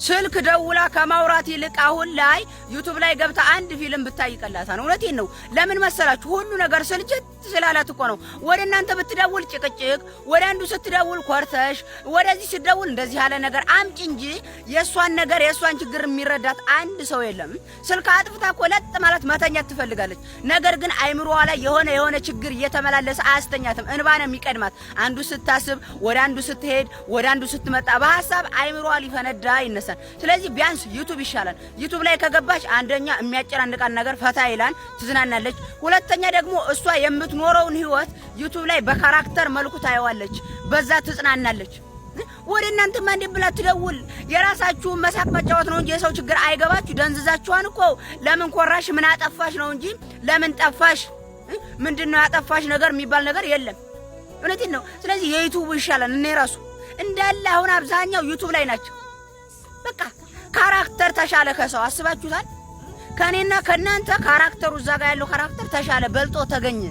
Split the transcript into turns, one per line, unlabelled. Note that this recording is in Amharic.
ስልክ ደውላ ከማውራት ይልቅ አሁን ላይ ዩቲዩብ ላይ ገብታ አንድ ፊልም ብታይ ይቀላታል። እውነቴን ነው። ለምን መሰላችሁ? ሁሉ ነገር ስልችት ስላላት እኮ ነው። ወደ እናንተ ብትደውል ጭቅጭቅ፣ ወደ አንዱ ስትደውል ኮርተሽ፣ ወደዚህ ስትደውል እንደዚህ ያለ ነገር አምጪ እንጂ የሷን ነገር የሷን ችግር የሚረዳት አንድ ሰው የለም። ስልክ አጥፍታ እኮ ለጥ ማለት መተኛት ትፈልጋለች። ነገር ግን አይምሮዋ ላይ የሆነ ችግር እየተመላለሰ አያስተኛትም። እንባ ነው የሚቀድማት። አንዱ ስታስብ፣ ወደ አንዱ ስትሄድ፣ ወደ አንዱ ስትመጣ በሐሳብ አይምሮዋ ሊፈነዳ ይነሳል። ስለዚህ ቢያንስ ዩቲዩብ ይሻላል። ዩቲዩብ ላይ ከገባች አንደኛ የሚያጨናንቃን ነገር ፈታ ይላል፣ ትዝናናለች። ሁለተኛ ደግሞ እሷ የምትኖረውን ህይወት ዩቲዩብ ላይ በካራክተር መልኩ ታየዋለች፣ በዛ ትጽናናለች። ወደ እናንተ ማን ብላ ትደውል? የራሳችሁ መሳቅ መጫወት ነው እንጂ የሰው ችግር አይገባችሁ። ደንዝዛችኋን እኮ። ለምን ኮራሽ ምን አጠፋሽ ነው እንጂ ለምን ጠፋሽ ምንድነው ያጠፋሽ ነገር የሚባል ነገር የለም። እውነቴን ነው። ስለዚህ የዩቲዩብ ይሻላል። እኔ ራሱ እንዳለ አሁን አብዛኛው ዩቲዩብ ላይ ናቸው። በቃ ካራክተር ተሻለ ከሰው አስባችሁታል? ከኔና ከናንተ ካራክተሩ እዛ ጋር ያለው ካራክተር ተሻለ በልጦ ተገኘ።